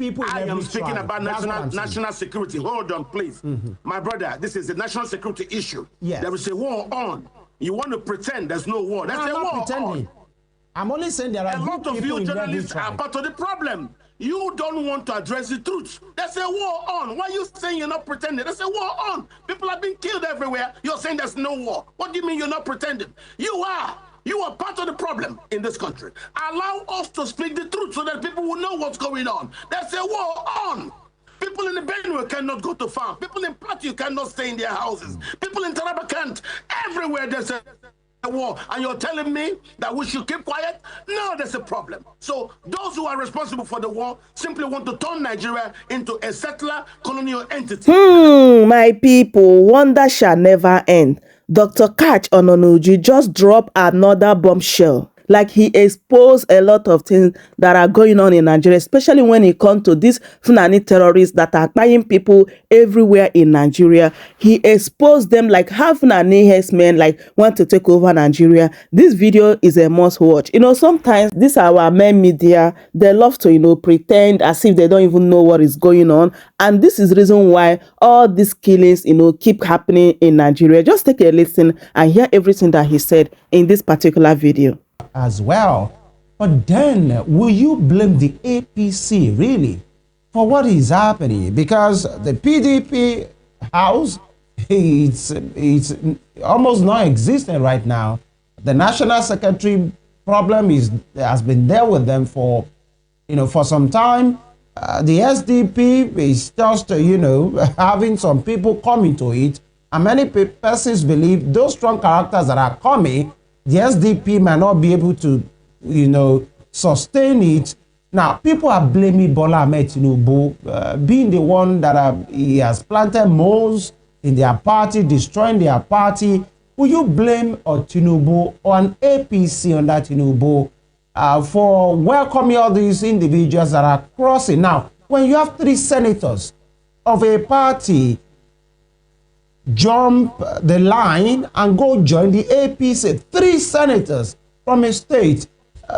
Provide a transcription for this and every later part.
people. I am speaking about national security. Hold on, please. My brother, this is a national security issue. Yes. There is a war on. You want to pretend there's no war. There's a war on. I'm only saying there are a lot of you journalists are part of the problem. You don't want to address the truth. There's a war on. Why are you saying you're not pretending? There's a war on. People are being killed everywhere. You're saying there's no war. What do you mean you're not pretending? You are. You are part of the problem in this country. Allow us to speak the truth so that people will know what's going on. There's a war on. People in the Benue cannot go to farm. People in Plateau cannot stay in their houses. People in Taraba can't. Everywhere there's a war, and you're telling me that we should keep quiet? No, there's a problem. So those who are responsible for the war simply want to turn Nigeria into a settler colonial entity. My people, wonder shall never end. Dr. KATCH Ononuju just dropped another bombshell. Like, he exposed a lot of things that are going on in Nigeria, especially when it comes to these Fulani terrorists that are buying people everywhere in Nigeria. He exposed them, like how Fulani herdsmen like want to take over Nigeria. This video is a must watch. Sometimes these our main media, they love to, pretend as if they don't even know what is going on. And this is the reason why all these killings, keep happening in Nigeria. Just take a listen and hear everything that he said in this particular video. As well. But then, will you blame the APC really for what is happening? Because the PDP house, it's almost non-existent right now. The national secretary problem has been there with them for for some time. The SDP is just having some people coming to it, and many persons believe those strong characters that are coming, the SDP might not be able to, sustain it. Now, people are blaming Bola Ahmed Tinubu, being the one that he has planted moles in their party, destroying their party. Will you blame Tinubu or an APC under Tinubu for welcoming all these individuals that are crossing? Now, when you have 3 senators of a party jump the line and go join the APC, 3 senators from a state,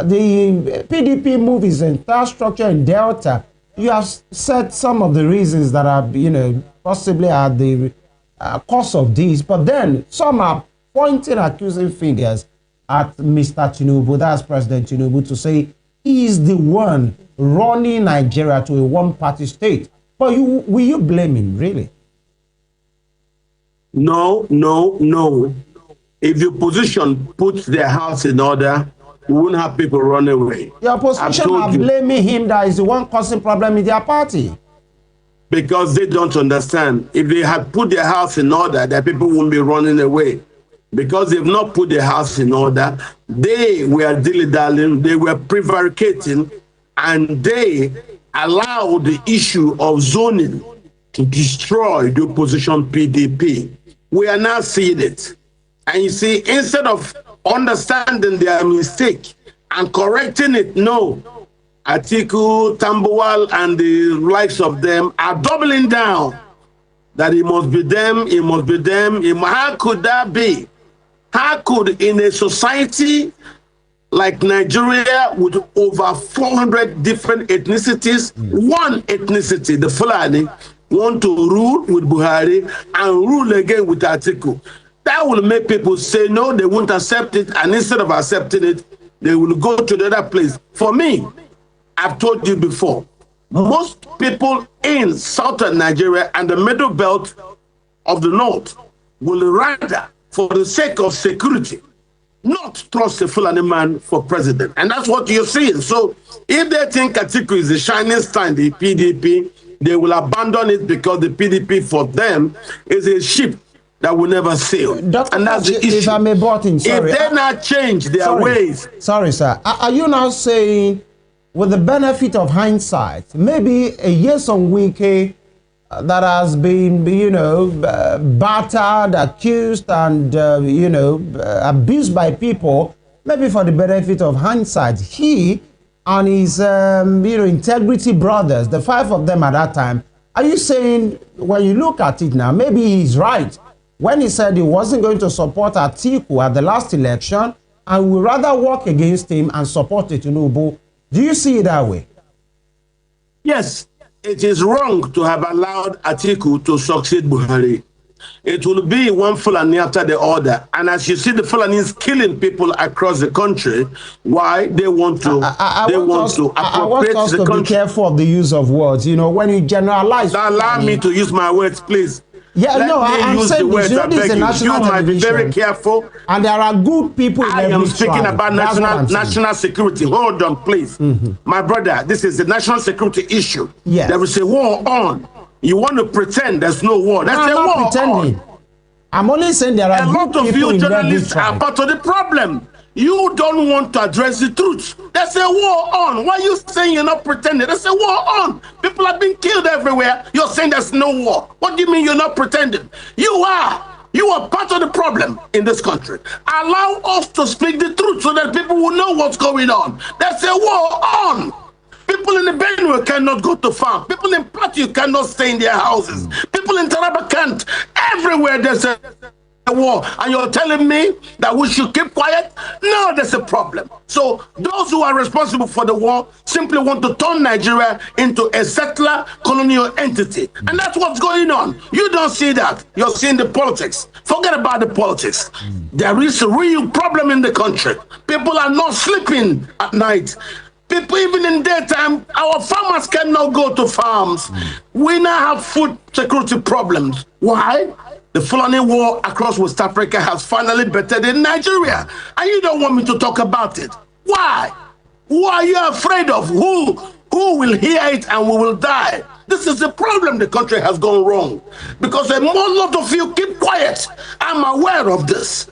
the PDP move is entire structure in Delta. You have said some of the reasons that are, possibly are the cause of this, but then some are pointing accusing fingers at Mr. Tinubu, that's President Tinubu, to say he is the one running Nigeria to a one-party state. But will you blame him, really? No. If your position puts their house in order, we won't have people run away. Your opposition are blaming him that is the one causing problem in their party. Because they don't understand. If they had put their house in order, that people won't be running away. Because they've not put their house in order, they were dilly-dallying, they were prevaricating, and they allowed the issue of zoning to destroy the opposition PDP. We are now seeing it. And you see, instead of understanding their mistake and correcting it, no. Atiku, Tambuwal, and the likes of them are doubling down that it must be them, it must be them. How could that be? How could, in a society like Nigeria with over 400 different ethnicities, one ethnicity, the Fulani, want to rule with Buhari and rule again with Atiku? That will make people say no, they won't accept it, and instead of accepting it, they will go to the other place. For me, I've told you before, most people in southern Nigeria and the middle belt of the north will rather, for the sake of security, not trust a Fulani man for president. And that's what you're seeing. So if they think Atiku is the shining star in the PDP, they will abandon it because the PDP for them is a ship that will never sail. Dr. And that's the issue. If I may butt in, sorry. If they not change their ways. Sorry, sir. Are you now saying, with the benefit of hindsight, maybe a Yeson Wike that has been, battered, accused, and, abused by people, maybe for the benefit of hindsight, he and his, integrity brothers, the 5 of them at that time, are you saying, when you look at it now, maybe he's right when he said he wasn't going to support Atiku at the last election and would rather work against him and support Tinubu? Do you see it that way? Yes, it is wrong to have allowed Atiku to succeed Buhari. It will be one Fulani after the other. And as you see, the Fulanis killing people across the country. Why? They want to appropriate us the to country. Be careful of the use of words. You know, when you generalize. Now allow me to use my words, please. Yeah, Let no, me I'm use saying the words, this. I beg Is a you. national You might be very television, careful. and there are good people in I every am speaking tribe. about That's what I'm saying. national security. Hold on, please. My brother, this is a national security issue. Yes. There is a war on. You want to pretend there's no war. There's I'm a war not pretending. on. I'm only saying there are A lot good of people you in every journalists are tribe. part of the problem. You don't want to address the truth. There's a war on. Why are you saying you're not pretending? There's a war on. People are being killed everywhere. You're saying there's no war. What do you mean you're not pretending? You are. You are part of the problem in this country. Allow us to speak the truth so that people will know what's going on. There's a war on. People in the Benue cannot go to farm. People in Plateau cannot stay in their houses. People in Taraba can't. Everywhere there's a war. And you're telling me that we should keep quiet? No, there's a problem. So those who are responsible for the war simply want to turn Nigeria into a settler colonial entity. And that's what's going on. You don't see that. You're seeing the politics. Forget about the politics. There is a real problem in the country. People are not sleeping at night. People, even in daytime, our farmers cannot go to farms. We now have food security problems. Why? The Fulani war across West Africa has finally bettered in Nigeria. And you don't want me to talk about it. Why? Who are you afraid of? Who will hear it and we will die? This is the problem. The country has gone wrong. Because a lot of you keep quiet. I'm aware of this.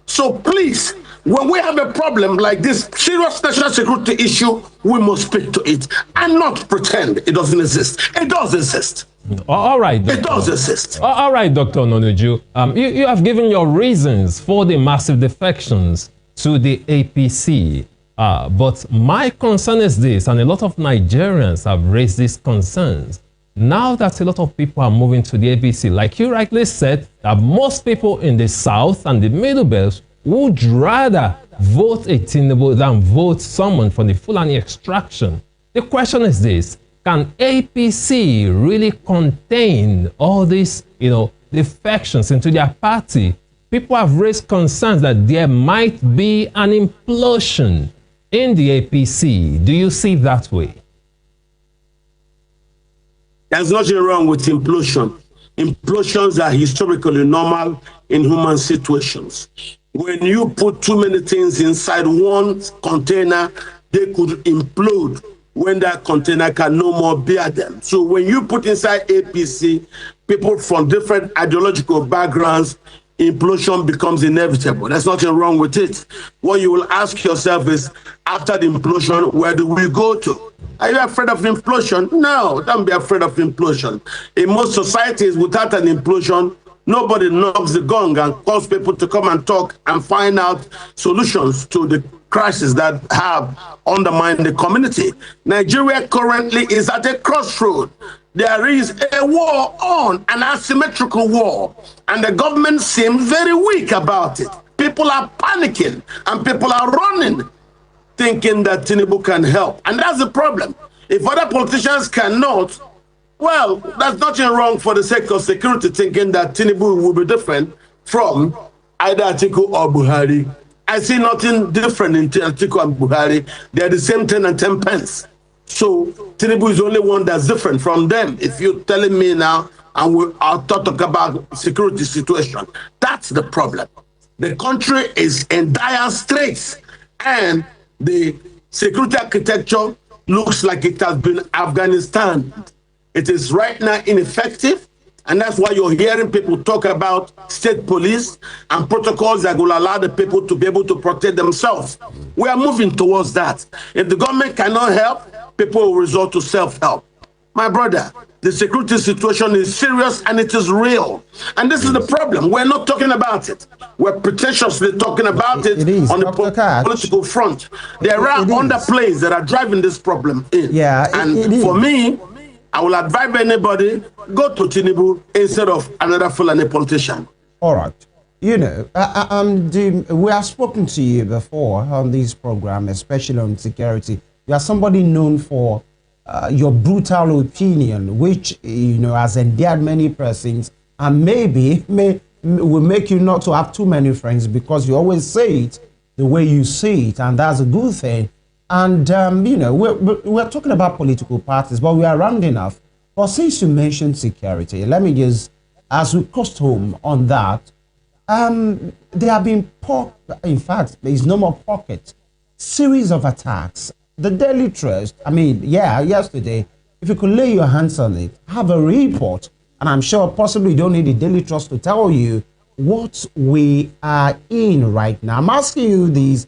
So please, when we have a problem like this serious national security issue, we must speak to it and not pretend it doesn't exist. It does exist. All right, Doctor. It does exist. All right, Dr. Ononuju. You have given your reasons for the massive defections to the APC. But my concern is this, and a lot of Nigerians have raised these concerns. Now that a lot of people are moving to the APC, like you rightly said, that most people in the South and the Middle Belt would rather vote a Tinubu than vote someone from the Fulani extraction. The question is this: can APC really contain all these, defections into their party? People have raised concerns that there might be an implosion in the APC. Do you see it that way? There's nothing wrong with implosion. Implosions are historically normal in human situations. When you put too many things inside one container, they could implode when that container can no more bear them. So when you put inside APC, people from different ideological backgrounds, implosion becomes inevitable. There's nothing wrong with it. What you will ask yourself is, after the implosion, where do we go to? Are you afraid of implosion? No, don't be afraid of implosion. In most societies, without an implosion, nobody knocks the gong and calls people to come and talk and find out solutions to the crises that have undermined the community. Nigeria currently is at a crossroad. There is a war on, an asymmetrical war, and the government seems very weak about it. People are panicking and people are running, thinking that Tinubu can help. And that's the problem. If other politicians cannot, well, there's nothing wrong for the sake of security thinking that Tinubu will be different from either Atiku or Buhari. I see nothing different in Atiku and Buhari. They're the same 10 and 10 pence. So Tinubu is the only one that's different from them. If you're telling me now, and we are talking about security situation, that's the problem. The country is in dire straits, and the security architecture looks like it has been Afghanistan. It is right now ineffective, and that's why you're hearing people talk about state police and protocols that will allow the people to be able to protect themselves. We are moving towards that. If the government cannot help, people will resort to self-help. My brother, the security situation is serious and it is real. And this is the problem. We're not talking about it. We're pretentiously talking about it on the political front. There are underplays that are driving this problem in. And for me, I will advise anybody, go to Tinubu instead of another Fulani politician. All right. We have spoken to you before on this program, especially on security. You are somebody known for your brutal opinion, which has endeared many persons, and maybe will make you not to have too many friends because you always say it the way you say it, and that's a good thing. And we're talking about political parties, but we are rounding off. But since you mentioned security, let me just, as we crossed home on that, there have been in fact, there is no more pockets, series of attacks. The Daily Trust, yesterday, if you could lay your hands on it, have a report, and I'm sure possibly you don't need the Daily Trust to tell you what we are in right now. I'm asking you this,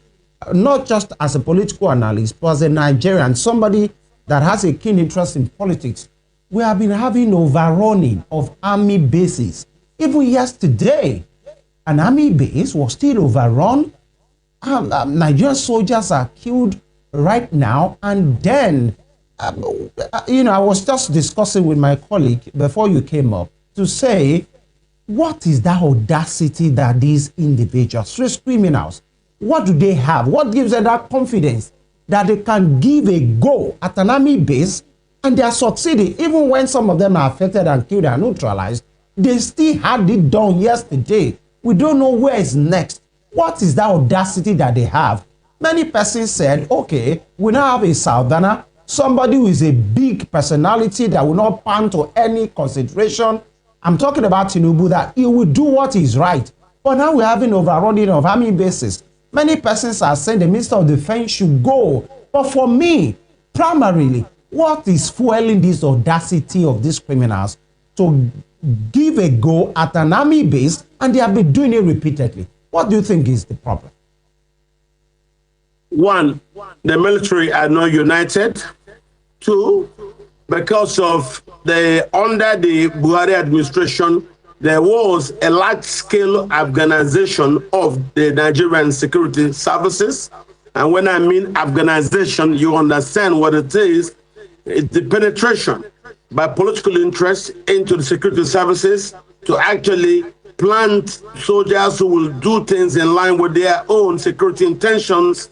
not just as a political analyst, but as a Nigerian, somebody that has a keen interest in politics. We have been having overrunning of army bases. Even yesterday, an army base was still overrun. Nigerian soldiers are killed right now. And then, I was just discussing with my colleague before you came up to say, what is that audacity that these individuals, street criminals, what do they have? What gives them that confidence that they can give a go at an army base and they are succeeding? Even when some of them are affected and killed and neutralized, they still had it done yesterday. We don't know where is next. What is that audacity that they have? Many persons said, okay, we now have a southerner, somebody who is a big personality that will not pan to any consideration. I'm talking about Tinubu, that he will do what is right. But now we're having overrunning of army bases. Many persons are saying the Minister of Defense should go. But for me, primarily, what is fueling this audacity of these criminals to give a go at an army base, and they have been doing it repeatedly? What do you think is the problem? One, the military are not united. Two, because of under the Buhari administration, there was a large-scale Afghanization of the Nigerian security services. And when I mean Afghanization, you understand what it is. It's the penetration by political interests into the security services to actually plant soldiers who will do things in line with their own security intentions.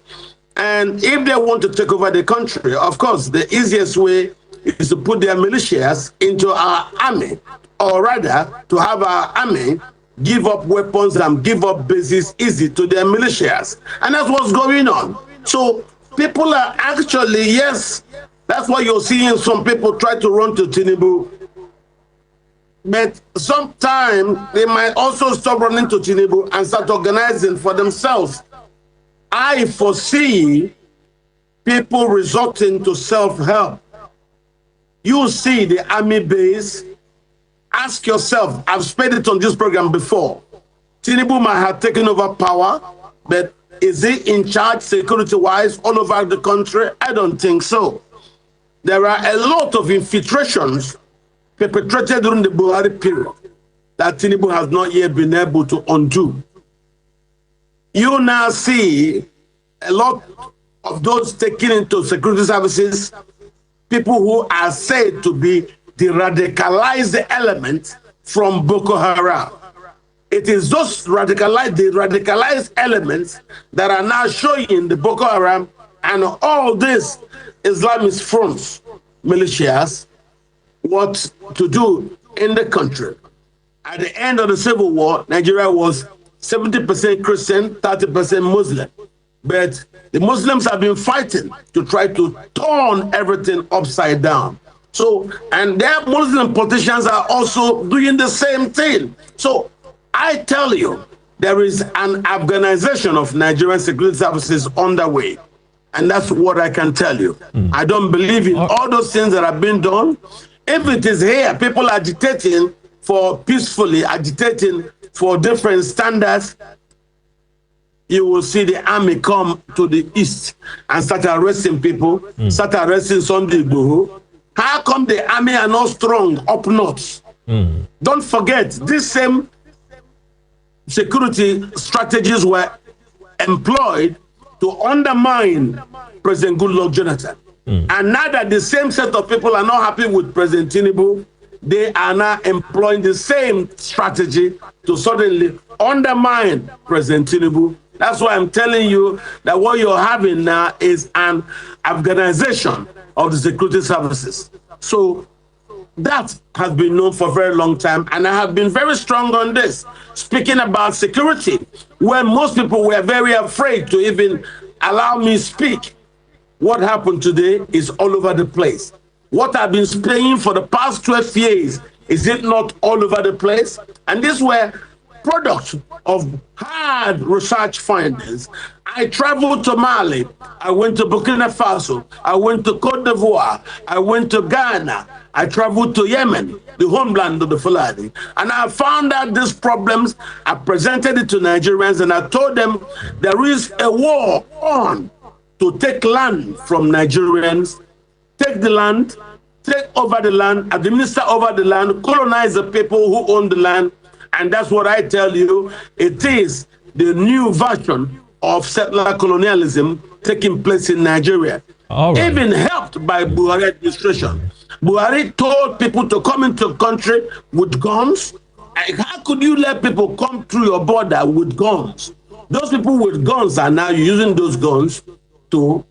And if they want to take over the country, of course, the easiest way is to put their militias into our army, or rather to have our army give up weapons and give up bases easy to their militias. And that's what's going on. So people are actually, yes, that's why you're seeing some people try to run to Tinubu. But sometimes they might also stop running to Tinubu and start organizing for themselves. I foresee people resorting to self-help. You see the army base. Ask yourself, I've spent it on this program before. Tinubu might have taken over power, but is he in charge security-wise all over the country? I don't think so. There are a lot of infiltrations perpetrated during the Buhari period that Tinubu has not yet been able to undo. You now see a lot of those taken into security services, people who are said to be the radicalized element from Boko Haram. It is those radicalized elements that are now showing the Boko Haram and all these Islamist fronts, militias, what to do in the country. At the end of the Civil War, Nigeria was 70% Christian, 30% Muslim. But the Muslims have been fighting to try to turn everything upside down. So, and their Muslim politicians are also doing the same thing. So, I tell you, there is an Afghanization of Nigerian security services underway. And that's what I can tell you. I don't believe in all those things that have been done. If it is here, people agitating for peacefully, agitating for different standards, you will see the army come to the east and start arresting people, start arresting Sunday Igboho. How come the army are not strong up north? Don't forget, these same security strategies were employed to undermine President Goodluck Jonathan. And now that the same set of people are not happy with President Tinubu, they are now employing the same strategy to suddenly undermine President Tinubu. That's why I'm telling you that what you're having now is an Afghanization of the security services. So that has been known for a very long time, and I have been very strong on this, speaking about security, where most people were very afraid to even allow me speak. What happened today is all over the place. What I've been saying for the past 12 years, is it not all over the place? And these were products of hard research findings. I traveled to Mali, I went to Burkina Faso, I went to Cote d'Ivoire, I went to Ghana, I traveled to Yemen, the homeland of the Fulani, and I found out these problems. I presented it to Nigerians, and I told them there is a war on to take land from Nigerians, take the land, take over the land, administer over the land, colonize the people who own the land. And that's what I tell you, it is the new version of settler colonialism taking place in Nigeria. Even helped by Buhari administration. Buhari told people to come into the country with guns. How could you let people come through your border with guns? Those people with guns are now using those guns to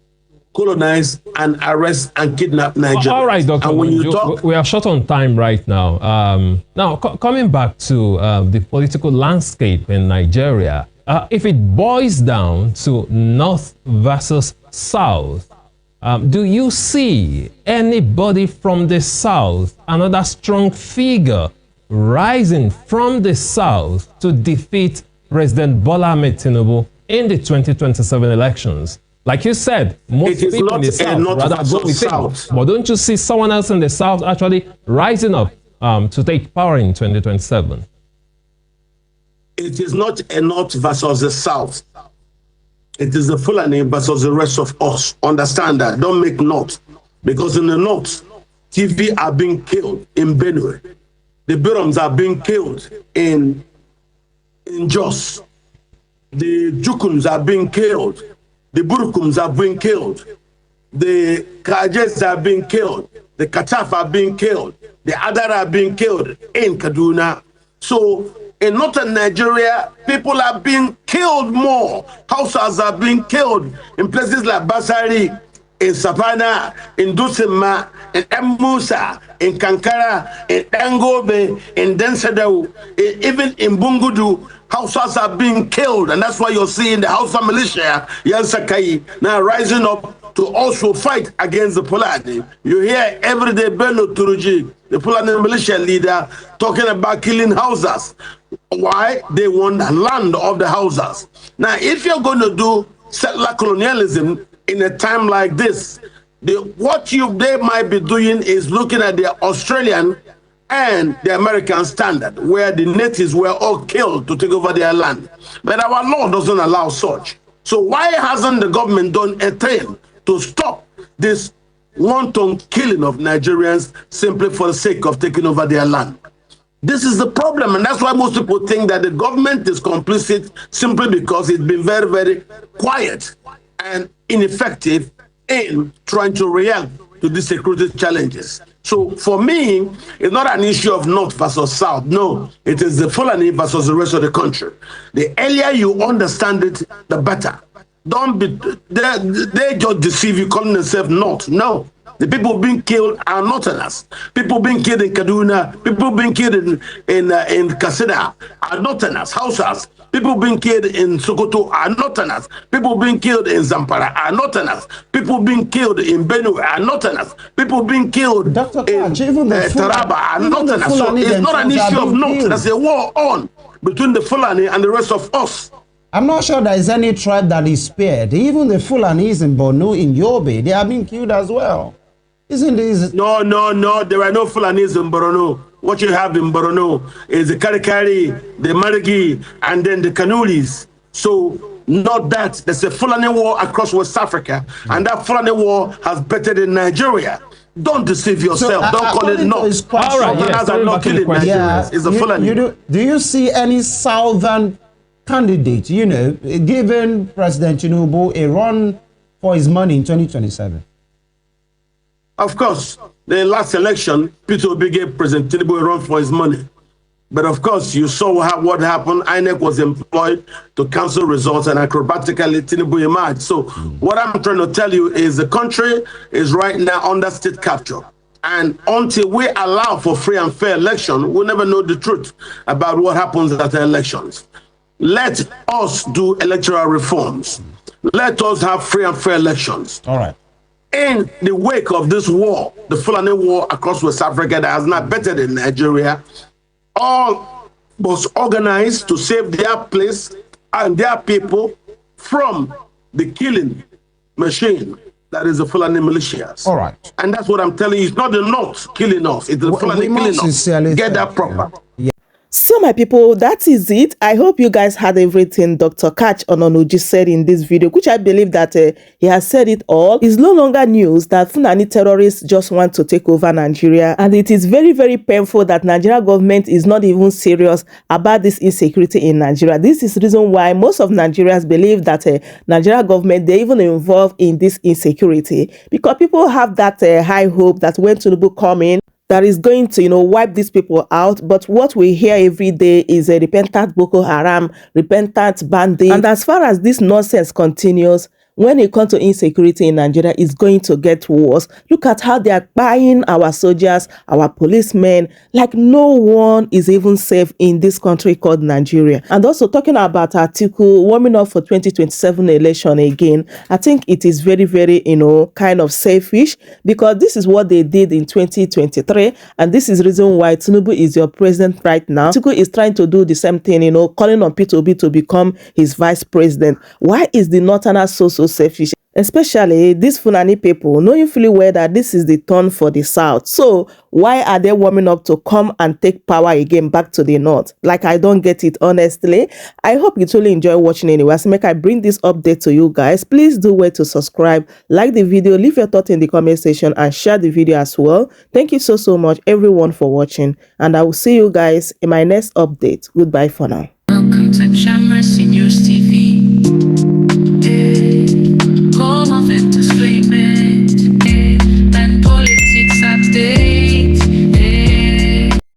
colonize and arrest and kidnap Nigeria. All right, Dr. We are short on time right now. Coming back to the political landscape in Nigeria, if it boils down to North versus South, do you see anybody from the South, another strong figure rising from the South to defeat President Bola Ahmed Tinubu in the 2027 elections? Like you said, most people in the South rather go with South. But don't you see someone else in the South actually rising up to take power in 2027? It is not a North versus the South. It is the Fulani versus the rest of us. Understand that. Don't make North. Because in the North, TV are being killed in Benue. The Birams are being killed in Jos. The Jukuns are being killed. The Burukums are being killed. The Kajes are being killed. The Kataf are being killed. The Adar are being killed in Kaduna. So in northern Nigeria, people are being killed more. Houses are being killed in places like Basari, in Sapana, in Dusima, in Musa, in Kankara, in Dangobe, in Densedau, even in Bungudu. Houses are being killed, and that's why you're seeing the Hausa militia, Yansakai, now rising up to also fight against the Fulani. You hear every day Bello Turuji, the Fulani militia leader, talking about killing houses. Why? They want the land of the houses. Now, if you're going to do settler colonialism in a time like this, what they might be doing is looking at the Australian and the American standard, where the natives were all killed to take over their land. But our law doesn't allow such. So why hasn't the government done a thing to stop this wanton killing of Nigerians simply for the sake of taking over their land? This is the problem, and that's why most people think that the government is complicit simply because it's been very, very quiet and ineffective in trying to react to these security challenges. So for me, it's not an issue of North versus South. No, it is the Fulani versus the rest of the country. The earlier you understand it, the better. Don't be, they just deceive you, calling themselves North. No, the people being killed are Northerners. People being killed in Kaduna, people being killed in Kasida are Northerners, Hausas. People being killed in Sokoto are Northerners. People being killed in Zamfara are Northerners. People being killed in Benue are Northerners. People being killed in Taraba are Northerners. So it's not an issue of North. There's a war on between the Fulani and the rest of us. I'm not sure there is any tribe that is spared. Even the Fulanis in Borno, in Yobe, they are being killed as well. Isn't this? No. There are no Fulanis in Borno. What you have in Borno is the Karikari, the Marigi, and then the Kanuris. So, not that. There's a Fulani war across West Africa, and that Fulani war has bettered in Nigeria. Don't deceive yourself. So, don't call it North. All right, yes. Are not killing Nigerians. It's a Fulani. Do you see any southern candidate, giving President Tinubu a run for his money in 2027? Of course, the last election, Peter Obi gave President Tinubu a run for his money. But of course, you saw what happened. INEC was employed to cancel results, and acrobatically Tinubu emerged. So what I'm trying to tell you is the country is right now under state capture. And until we allow for free and fair election, we'll never know the truth about what happens at the elections. Let us do electoral reforms. Let us have free and fair elections. All right. In the wake of this war, the Fulani war across West Africa that has not bettered in Nigeria, all was organized to save their place and their people from the killing machine that is the Fulani militias. All right. And that's what I'm telling you. It's not the North killing us. It's the Fulani killing us. Get that proper. Yeah. So my people, that is it. I hope you guys had everything Dr. Katch Ononuji said in this video, which I believe that he has said it all. It's no longer news that Fulani terrorists just want to take over Nigeria. And it is very, very painful that Nigeria government is not even serious about this insecurity in Nigeria. This is the reason why most of Nigerians believe that Nigeria government, they even involved in this insecurity. Because people have that high hope that when Tinubu come in, that is going to, wipe these people out. But what we hear every day is a repentant Boko Haram, repentant bandit. And as far as this nonsense continues, when it comes to insecurity in Nigeria, it's going to get worse. Look at how they are buying our soldiers, our policemen, like no one is even safe in this country called Nigeria. And also talking about Atiku warming up for 2027 election again, I think it is very, very, kind of selfish, because this is what they did in 2023. And this is the reason why Tinubu is your president right now. Atiku is trying to do the same thing, calling on P2B to become his vice president. Why is the Northerners so selfish? Especially these Fulani people, knowing fully well that this is the turn for the South. So why are they warming up to come and take power again back to the North? Like, I don't get it, honestly. I hope you truly enjoy watching anyway. So make I bring this update to you guys. Please do wait to subscribe, like the video, leave your thoughts in the comment section, and share the video as well. Thank you so much everyone for watching, and I will see you guys in my next update. Goodbye for now. Welcome to Shamras News TV.